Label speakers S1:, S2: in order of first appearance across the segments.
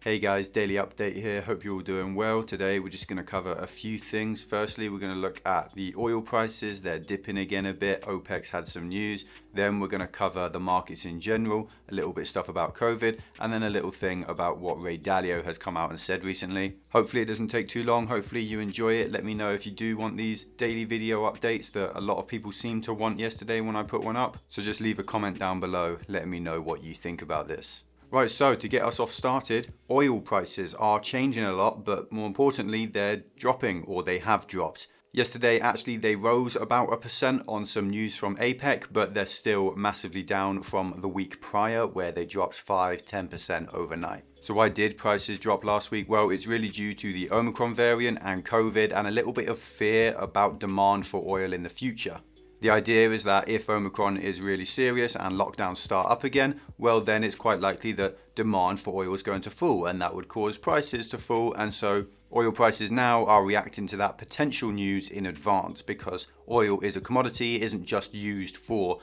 S1: Hey guys, daily update here. Hope you're all doing well. Today we're just going to cover a few things. Firstly, we're going to look at the oil prices. They're dipping again a bit. OPEC's had some news. Then we're going to cover the markets in general, a little bit stuff about COVID, and then a little thing about what Ray Dalio has come out and said recently. Hopefully it doesn't take too long. Hopefully you enjoy it. Let me know if you do want these daily video updates that a lot of people seem to want yesterday when I put one up. So just leave a comment down below letting me know what you think about this. Right, so to get us off started, oil prices are changing a lot, but more importantly, they're dropping, or they have dropped. Yesterday, actually, they rose about 1% on some news from APEC, but they're still massively down from the week prior, where they dropped 5–10% overnight. So why did prices drop last week? Well, it's really due to the Omicron variant and COVID and a little bit of fear about demand for oil in the future. The idea is that if Omicron is really serious and lockdowns start up again, well then it's quite likely that demand for oil is going to fall, and that would cause prices to fall. And so oil prices now are reacting to that potential news in advance, because oil is a commodity. It isn't just used for,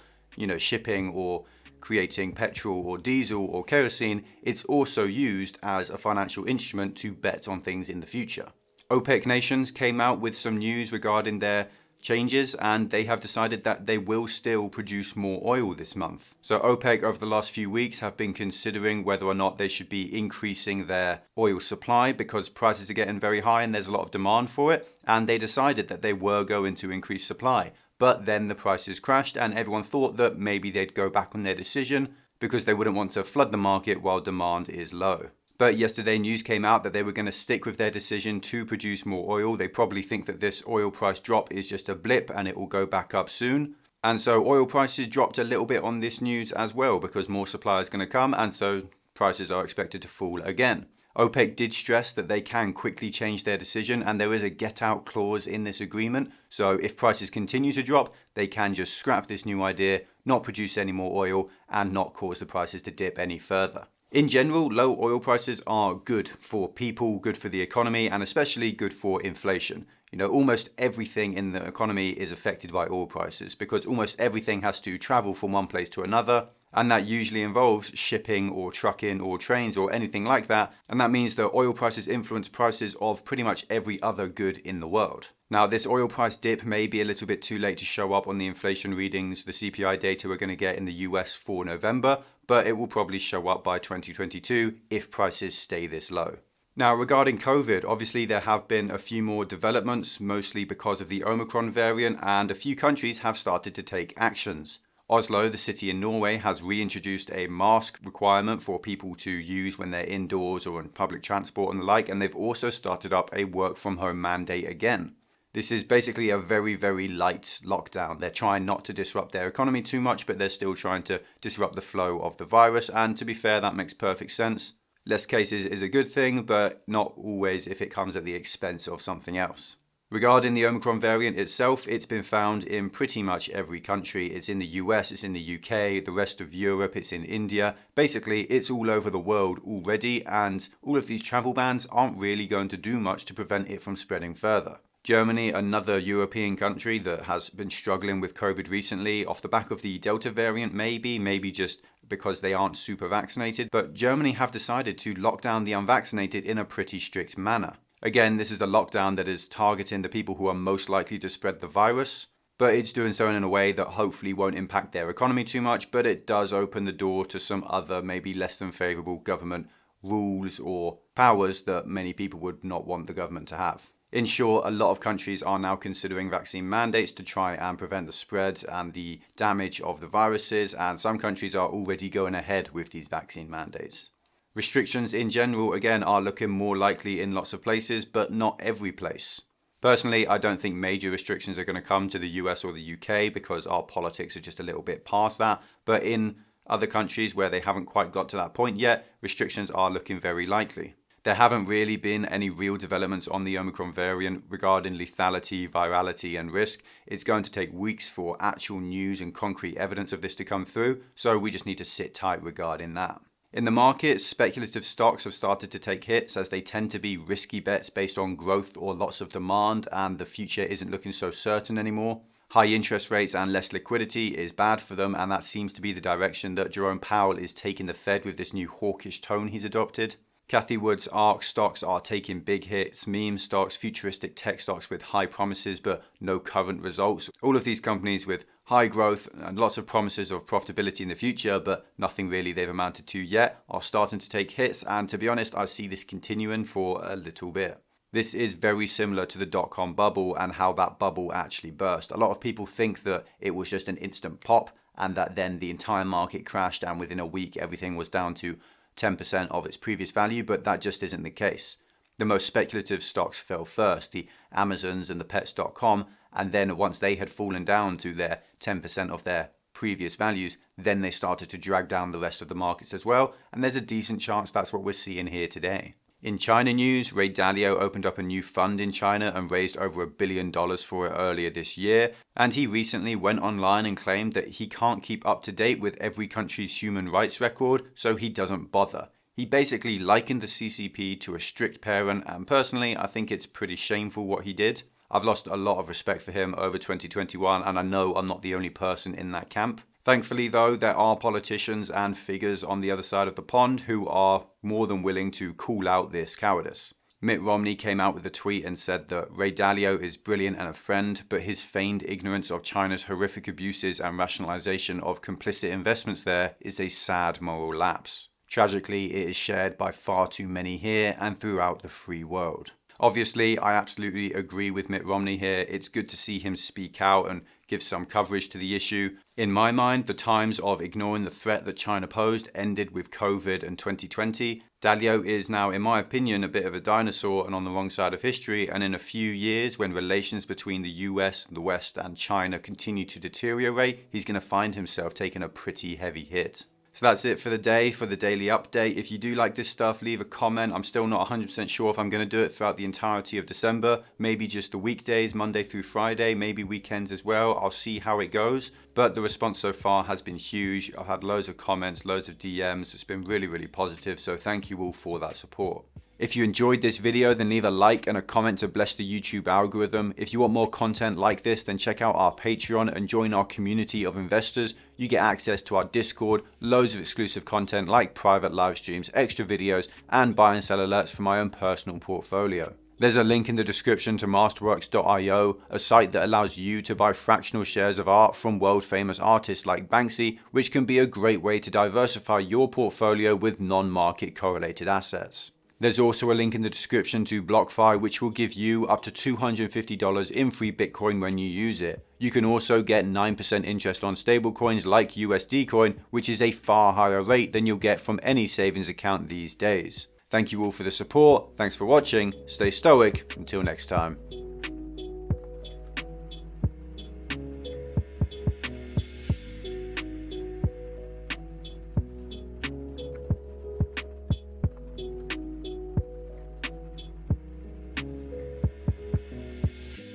S1: shipping or creating petrol or diesel or kerosene. It's also used as a financial instrument to bet on things in the future. OPEC nations came out with some news regarding their changes, and they have decided that they will still produce more oil this month. So OPEC over the last few weeks have been considering whether or not they should be increasing their oil supply, because prices are getting very high and there's a lot of demand for it, and they decided that they were going to increase supply. But then the prices crashed and everyone thought that maybe they'd go back on their decision because they wouldn't want to flood the market while demand is low. But yesterday news came out that they were going to stick with their decision to produce more oil. They probably think that this oil price drop is just a blip and it will go back up soon. And so oil prices dropped a little bit on this news as well, because more supply is going to come, and so prices are expected to fall again. OPEC did stress that they can quickly change their decision, and there is a get out clause in this agreement. So if prices continue to drop, they can just scrap this new idea, not produce any more oil, and not cause the prices to dip any further. In general, low oil prices are good for people, good for the economy, and especially good for inflation. Almost everything in the economy is affected by oil prices, because almost everything has to travel from one place to another, and that usually involves shipping or trucking or trains or anything like that, and that means that oil prices influence prices of pretty much every other good in the world. Now, this oil price dip may be a little bit too late to show up on the inflation readings, the CPI data we're going to get in the US for November, but it will probably show up by 2022 if prices stay this low. Now, regarding COVID, obviously there have been a few more developments, mostly because of the Omicron variant, and a few countries have started to take actions. Oslo, the city in Norway, has reintroduced a mask requirement for people to use when they're indoors or in public transport and the like, and they've also started up a work from home mandate again. This is basically a very, very light lockdown. They're trying not to disrupt their economy too much, but they're still trying to disrupt the flow of the virus. And to be fair, that makes perfect sense. Less cases is a good thing, but not always if it comes at the expense of something else. Regarding the Omicron variant itself, it's been found in pretty much every country. It's in the US, it's in the UK, the rest of Europe, it's in India. Basically, it's all over the world already, and all of these travel bans aren't really going to do much to prevent it from spreading further. Germany, another European country that has been struggling with COVID recently, off the back of the Delta variant, maybe just because they aren't super vaccinated, but Germany have decided to lock down the unvaccinated in a pretty strict manner. Again, this is a lockdown that is targeting the people who are most likely to spread the virus, but it's doing so in a way that hopefully won't impact their economy too much, but it does open the door to some other, maybe less than favourable government rules or powers that many people would not want the government to have. In short, a lot of countries are now considering vaccine mandates to try and prevent the spread and the damage of the viruses, and some countries are already going ahead with these vaccine mandates. Restrictions in general, again, are looking more likely in lots of places, but not every place. Personally, I don't think major restrictions are going to come to the US or the UK because our politics are just a little bit past that, but in other countries where they haven't quite got to that point yet, restrictions are looking very likely. There haven't really been any real developments on the Omicron variant regarding lethality, virality, and risk. It's going to take weeks for actual news and concrete evidence of this to come through, so we just need to sit tight regarding that. In the markets, speculative stocks have started to take hits, as they tend to be risky bets based on growth or lots of demand, and the future isn't looking so certain anymore. High interest rates and less liquidity is bad for them, and that seems to be the direction that Jerome Powell is taking the Fed with this new hawkish tone he's adopted. Cathie Wood's ARK stocks are taking big hits, meme stocks, futuristic tech stocks with high promises but no current results. All of these companies with high growth and lots of promises of profitability in the future, but nothing really they've amounted to yet, are starting to take hits. And to be honest, I see this continuing for a little bit. This is very similar to the dot-com bubble and how that bubble actually burst. A lot of people think that it was just an instant pop and that then the entire market crashed and within a week everything was down to 10% of its previous value, but that just isn't the case. The most speculative stocks fell first, the Amazons and the Pets.com, and then once they had fallen down to their 10% of their previous values, then they started to drag down the rest of the markets as well, and there's a decent chance that's what we're seeing here today. In China news, Ray Dalio opened up a new fund in China and raised over $1 billion for it earlier this year. And he recently went online and claimed that he can't keep up to date with every country's human rights record, so he doesn't bother. He basically likened the CCP to a strict parent, and personally, I think it's pretty shameful what he did. I've lost a lot of respect for him over 2021, and I know I'm not the only person in that camp. Thankfully, though, there are politicians and figures on the other side of the pond who are more than willing to call out this cowardice. Mitt Romney came out with a tweet and said that Ray Dalio is brilliant and a friend, but his feigned ignorance of China's horrific abuses and rationalization of complicit investments there is a sad moral lapse. Tragically, it is shared by far too many here and throughout the free world. Obviously, I absolutely agree with Mitt Romney here. It's good to see him speak out and give some coverage to the issue. In my mind, the times of ignoring the threat that China posed ended with COVID and 2020. Dalio is now, in my opinion, a bit of a dinosaur and on the wrong side of history, and in a few years, when relations between the US, the West and China continue to deteriorate, he's going to find himself taking a pretty heavy hit. So that's it for the day, for the daily update. If you do like this stuff, leave a comment. I'm still not 100% sure if I'm going to do it throughout the entirety of December. Maybe just the weekdays, Monday through Friday, maybe weekends as well. I'll see how it goes. But the response so far has been huge. I've had loads of comments, loads of DMs. It's been really, really positive. So thank you all for that support. If you enjoyed this video, then leave a like and a comment to bless the YouTube algorithm. If you want more content like this, then check out our Patreon and join our community of investors. You get access to our Discord, loads of exclusive content like private live streams, extra videos, and buy and sell alerts for my own personal portfolio. There's a link in the description to masterworks.io, a site that allows you to buy fractional shares of art from world famous artists like Banksy, which can be a great way to diversify your portfolio with non-market correlated assets. There's also a link in the description to BLOCKFI, which will give you up to $250 in free Bitcoin when you use it. You can also get 9% interest on stablecoins like USD Coin, which is a far higher rate than you'll get from any savings account these days. Thank you all for the support. Thanks for watching. Stay stoic. Until next time.